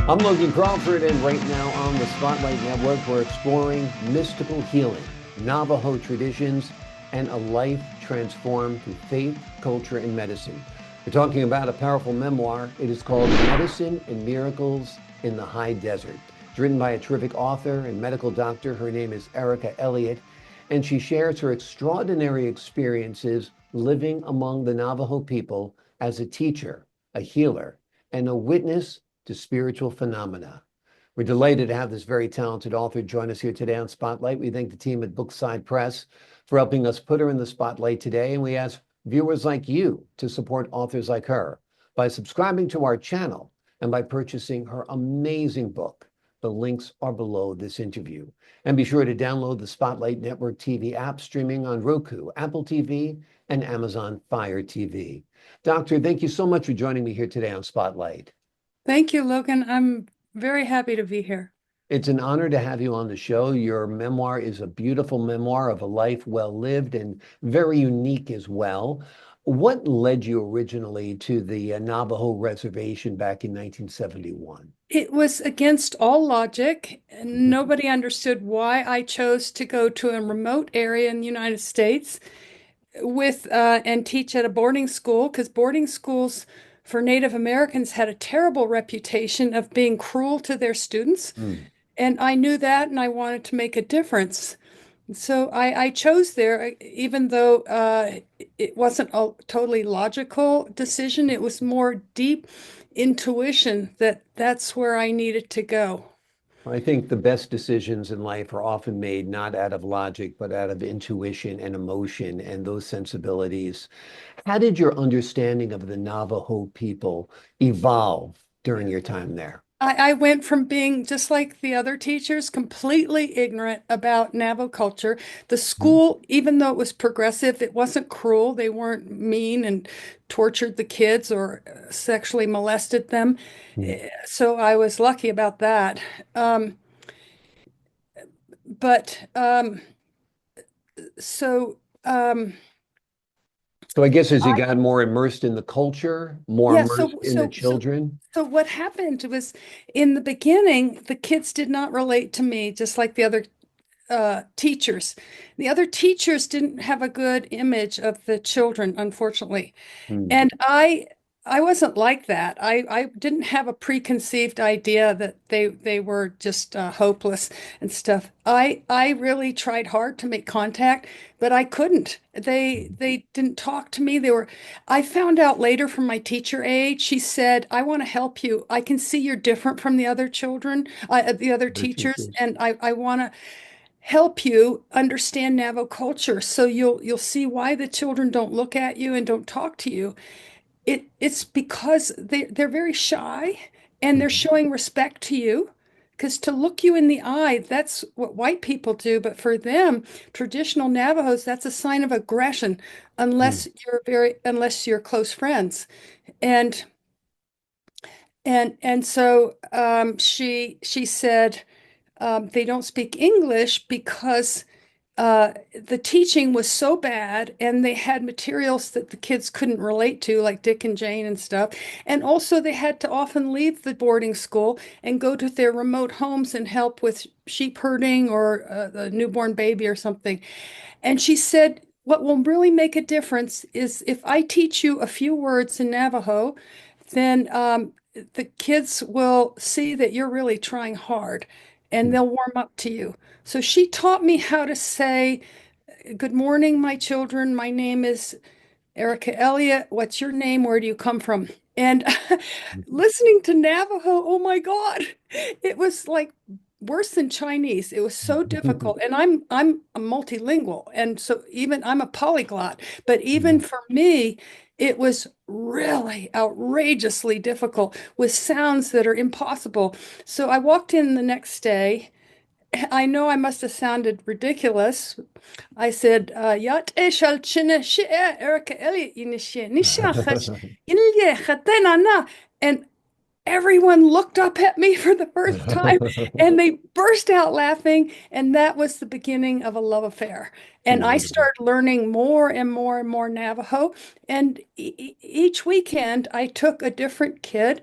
I'm Logan Crawford, and right now on the Spotlight Network, we're exploring mystical healing, Navajo traditions, and a life transformed through faith, culture, and medicine. We're talking about a powerful memoir. It is called Medicine and Miracles in the High Desert. It's written by a terrific author and medical doctor. Her name is Elliott, and she shares her extraordinary experiences living among the Navajo people as a teacher, a healer, and a witness to spiritual phenomena. We're delighted to have this very talented author join us here today on Spotlight. We thank the team at Bookside Press for helping us put her in the spotlight today. And we ask viewers like you to support authors like her by subscribing to our channel and by purchasing her amazing book. The links are below this interview. And be sure to download the Spotlight Network TV app streaming on Roku, Apple TV, and Amazon Fire TV. Doctor, thank you so much for joining me here today on Spotlight. Thank you, Logan. I'm very happy to be here. It's an honor to have you on the show. Your memoir is a beautiful memoir of a life well lived and very unique as well. What led you originally to the Navajo reservation back in 1971? It was against all logic. Nobody understood why I chose to go to a remote area in the United States with and teach at a boarding school, because boarding schools for Native Americans had a terrible reputation of being cruel to their students. Mm. And I knew that, and I wanted to make a difference. So I chose there, even though it wasn't a totally logical decision. It was more deep intuition that that's where I needed to go. I think the best decisions in life are often made not out of logic, but out of intuition and emotion and those sensibilities. How did your understanding of the Navajo people evolve during your time there? I went from being just like the other teachers, completely ignorant about Navajo culture. The school, even though it was progressive, it wasn't cruel. They weren't mean and tortured the kids or sexually molested them. Mm. So I was lucky about that. But so So I guess as you I got more immersed in the culture, more yeah, immersed in the children. so what happened was, in the beginning, the kids did not relate to me, just like the other teachers. The other teachers didn't have a good image of the children, unfortunately. Mm. And I wasn't like that. I didn't have a preconceived idea that they were just hopeless and stuff. I really tried hard to make contact, but I couldn't. They didn't talk to me. I found out later from my teacher aide. She said, "I want to help you. I can see you're different from the other children, the other Other teachers, teachers. and I want to help you understand Navajo culture, so you'll see why the children don't look at you and don't talk to you. It's because they're very shy, and they're Mhm. showing respect to you. Because to look you in the eye, that's what white people do, but for them, traditional Navajos, that's a sign of aggression, Mm. unless you're close friends." And so she said, they don't speak English because the teaching was so bad, and they had materials that the kids couldn't relate to, like Dick and Jane and stuff. And also, they had to often leave the boarding school and go to their remote homes and help with sheep herding or the newborn baby or something. And she said, what will really make a difference is if I teach you a few words in Navajo, then the kids will see that you're really trying hard, and Mm. they'll warm up to you. So she taught me how to say, "Good morning, my children. My name is Elliott. What's your name? Where do you come from?" And listening to Navajo, oh my God, it was like worse than Chinese. It was so difficult. And I'm a multilingual, and so even I'm a polyglot. But even Mhm. for me, it was really outrageously difficult with sounds that are impossible. So I walked in the next day. I know I must have sounded ridiculous. I said, "Yat eshal chine shi'e Erica Elliott yinishe nisha chash inye chatena na." And everyone looked up at me for the first time, and they burst out laughing. And that was the beginning of a love affair. And I Wonderful. started learning more and more and more Navajo. And each weekend, I took a different kid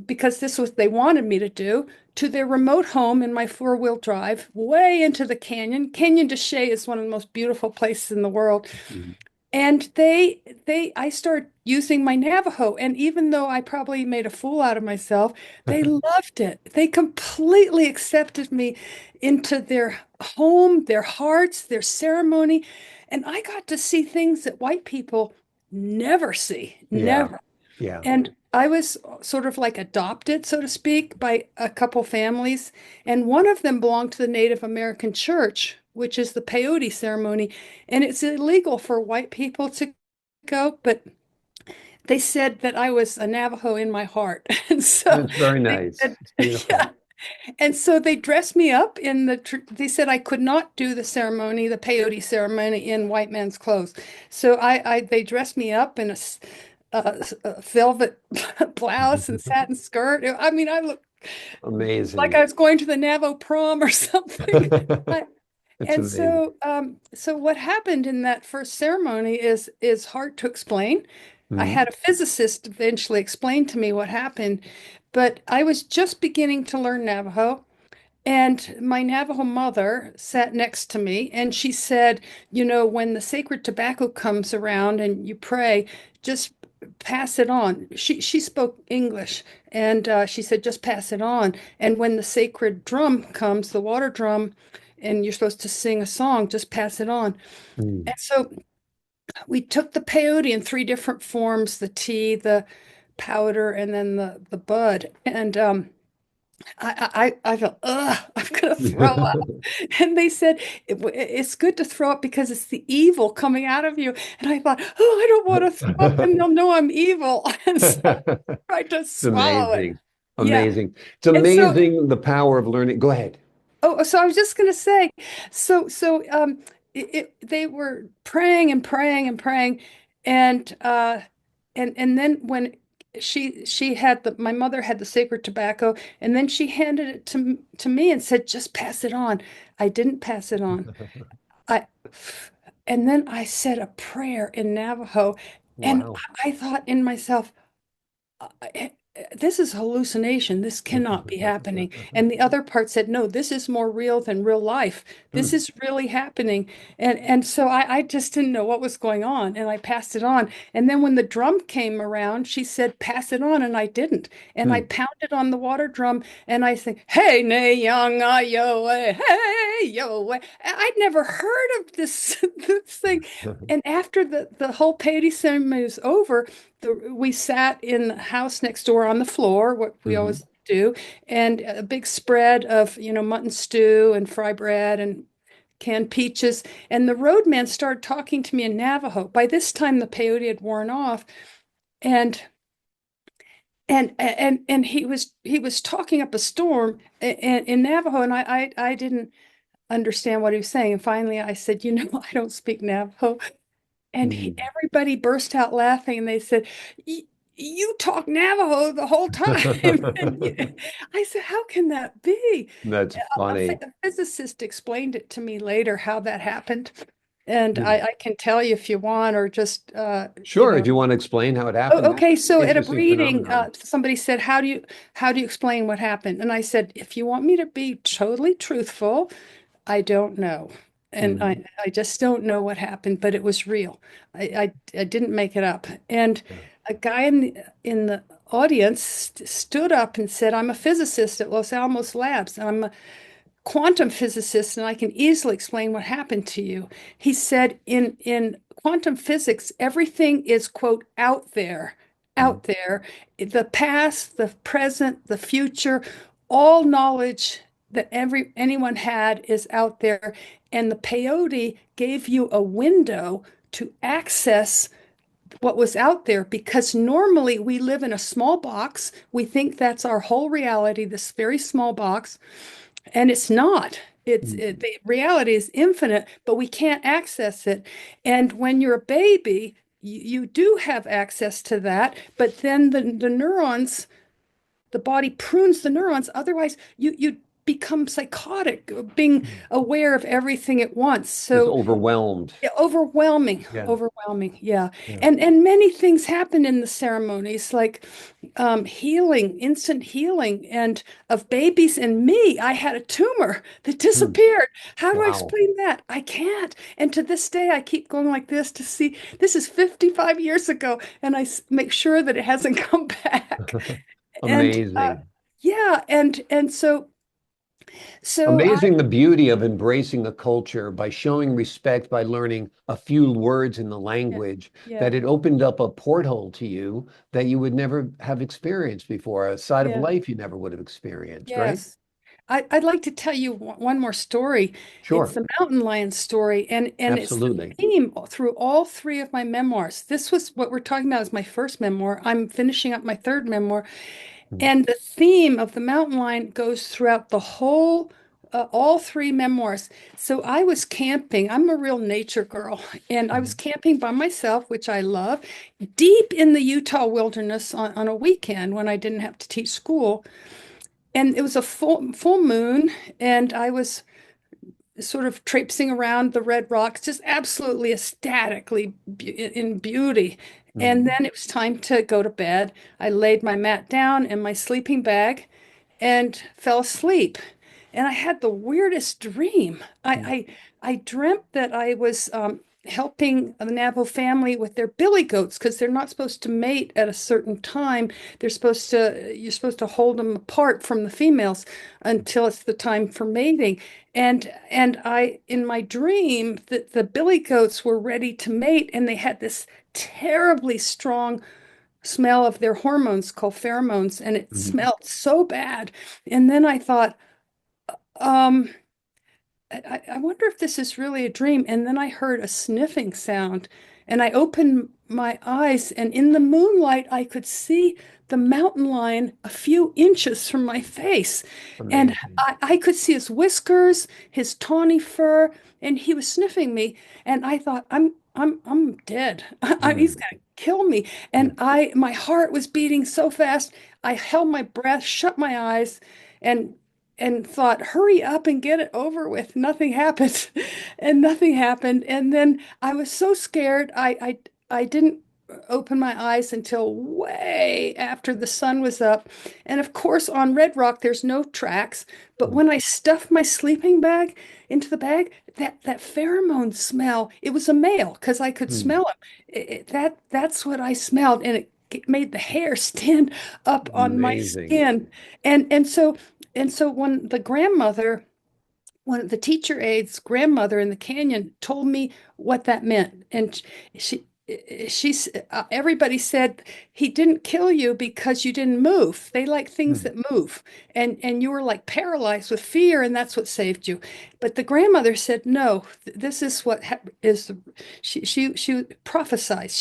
because this was they wanted me to do, to their remote home in my four-wheel drive, way into the canyon. Canyon de Chelly is one of the most beautiful places in the world. Mhm. And I started using my Navajo. And even though I probably made a fool out of myself, they loved it. They completely accepted me into their home, their hearts, their ceremony. And I got to see things that white people never see, Yeah. never. Yeah. And I was sort of like adopted, so to speak, by a couple families. And one of them belonged to the Native American church, which is the peyote ceremony. And it's illegal for white people to go, but they said that I was a Navajo in my heart. And so That's very they nice. said, It's beautiful. yeah. And so they dressed me up in they said I could not do the ceremony, the peyote ceremony, in white man's clothes. So they dressed me up in a velvet blouse and satin skirt. I mean, I looked like Amazing. I was going to the Navajo prom or something. I, It's and amazing. so what happened in that first ceremony is hard to explain. I Mhm. had a physicist eventually explain to me what happened, but I was just beginning to learn Navajo. And my Navajo mother sat next to me and she said, when the sacred tobacco comes around and you pray, just pass it on. She spoke English and she said, just pass it on. And when the sacred drum comes, the water drum, and you're supposed to sing a song, just pass it on. Mm. And so we took the peyote in three different forms, the tea, the powder, and then the bud. And I felt, ugh, I'm gonna throw up. And they said it's good to throw up because it's the evil coming out of you. And I thought, oh, I don't want to throw up, and they'll know I'm evil. And so I just It's swallow it. amazing. Yeah. Amazing. It's And so, amazing the power of learning. Go ahead. so I was just gonna say, they were praying and praying and praying, and and then when she had my mother had the sacred tobacco, and then she handed it to me and said, just pass it on. I didn't pass it on. I and then I said a prayer in Navajo, and Wow. I thought in myself, "I- this is hallucination. This cannot be happening." And the other part said, no, this is more real than real life. This Hmm. is really happening. And so I just didn't know what was going on. And I passed it on. And then when the drum came around, she said, pass it on. And I didn't. And I Hmm. pounded on the water drum and I said, hey, nay, young, yo, hey, yo. I'd never heard of this, this thing. And after the whole Pleiades ceremony was over, we sat in the house next door on the floor, what we Mhm. always do, and a big spread of, mutton stew and fry bread and canned peaches. And the roadman started talking to me in Navajo. By this time, the peyote had worn off, and and he was talking up a storm in Navajo, and I didn't understand what he was saying. And finally, I said, I don't speak Navajo. And Mm. everybody burst out laughing and they said, You talk Navajo the whole time. And I said, how can that be? That's funny. A physicist explained it to me later how that happened. And Hmm. I can tell you if you want, or just, Sure, if you want to explain how it Oh, happened, okay. So at a interesting breeding, phenomenon. somebody said, how do you explain what happened? And I said, if you want me to be totally truthful, I don't know. And Hmm. I just don't know what happened, but it was real. I didn't make it up. And Yeah. a guy in the audience stood up and said, I'm a physicist at Los Alamos Labs, and I'm a quantum physicist, and I can easily explain what happened to you. He said, in quantum physics, everything is, quote, out there, Mhm. out there. The past, the present, the future, all knowledge that anyone had is out there. And the peyote gave you a window to access what was out there, because normally we live in a small box. We think that's our whole reality, this very small box. And it's not. Mhm. The reality is infinite, but we can't access it. And when you're a baby, you do have access to that, but then the neurons, the body prunes the neurons. Otherwise, become psychotic, being aware of everything at once. Just So overwhelmed. yeah, overwhelming, Yeah. overwhelming. Yeah. Yeah. And many things happen in the ceremonies, like healing, instant healing, and of babies and me. I had a tumor that Hmm. disappeared. How do I Wow. explain that? I can't. And to this day, I keep going like this to see this is 55 years ago, and make sure that it hasn't come back. And Amazing. yeah, and so I Amazing the beauty of embracing a culture by showing respect, by learning a few words in the yeah, language, that yeah, it opened up a porthole to you that you would never have experienced before, a side of yeah, life you never would have experienced, right? yes. I'd like to tell you one more story. It's Sure. the mountain lion story, and it's the Absolutely. theme through all three of my memoirs. This was what we're talking about is my first memoir. I'm finishing up my third memoir, Mm, and the theme of the mountain lion goes throughout the whole, all three memoirs. So I was camping. I'm a real nature girl, and I was mm, camping by myself, which I love, deep in the Utah wilderness on a weekend when I didn't have to teach school. And it was a full moon, and I was sort of traipsing around the red rocks, just absolutely ecstatically in beauty. And mm, then it was time to go to bed. I laid my mat down in my sleeping bag and fell asleep. And I had the weirdest dream. mm, I dreamt that I was helping the Navajo family with their billy goats because they're not supposed to mate at a certain time. You're supposed to hold them apart from the females until it's the time for mating. And I, in my dream, the billy goats were ready to mate, and they had this terribly strong smell of their hormones called pheromones, and it mm, smelled so bad. And then I thought, um, I wonder if this is really a dream. And then I heard a sniffing sound, and I opened my eyes, and in the moonlight, I could see the mountain lion a few inches from my face. And amazing. I could see his whiskers, his tawny fur, and he was sniffing me. And I thought, I'm dead. He's Mm, gonna kill me. yeah. And my heart was beating so fast. I held my breath, shut my eyes, and thought, hurry up and get it over with. Nothing happened. And nothing happened. And then I was so scared. I didn't open my eyes until way after the sun was up. And of course, on Red Rock, there's no tracks. But Mm, when I stuffed my sleeping bag into the bag, that pheromone smell, it was a male because I could mm, smell him. That's what I smelled. And it made the hair stand up on my amazing. skin. And so when the grandmother, one of the teacher aides' grandmother in the canyon told me what that meant, and everybody said he didn't kill you because you didn't move. They like things Mm, that move, and you were like paralyzed with fear, and that's what saved you. But the grandmother said, no, this is what is. She prophesied.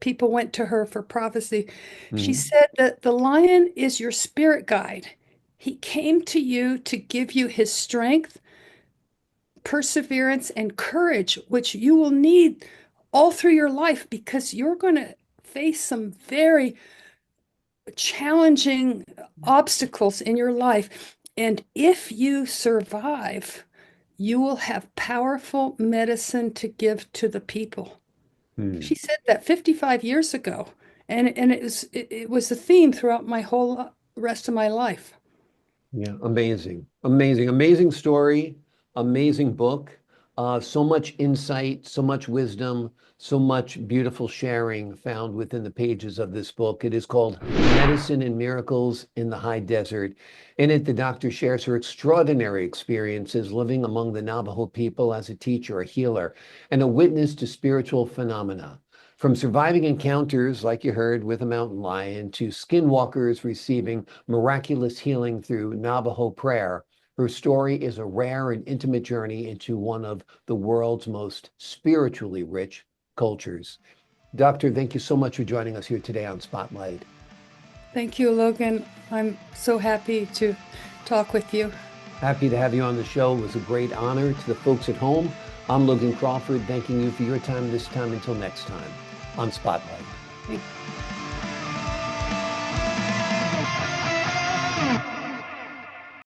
People went to her for prophecy. She mm, said that the lion is your spirit guide. He came to you to give you his strength, perseverance, and courage, which you will need all through your life because you're going to face some very challenging obstacles in your life. And if you survive, you will have powerful medicine to give to the people. She mm. said that 55 years ago, and it was a theme throughout my whole rest of my life. Yeah, amazing, amazing, amazing story, amazing book. So much insight, so much wisdom, so much beautiful sharing found within the pages of this book. It is called Medicine and Miracles in the High Desert. In it, the doctor shares her extraordinary experiences living among the Navajo people as a teacher, a healer, and a witness to spiritual phenomena. From surviving encounters, like you heard, with a mountain lion, to skinwalkers receiving miraculous healing through Navajo prayer, her story is a rare and intimate journey into one of the world's most spiritually rich cultures. Doctor, thank you so much for joining us here today on Spotlight. Thank you, Logan. I'm so happy to talk with you. Happy to have you on the show. It was a great honor. To the folks at home, I'm Logan Crawford, thanking you for your time this time. Until next time on Spotlight. Thank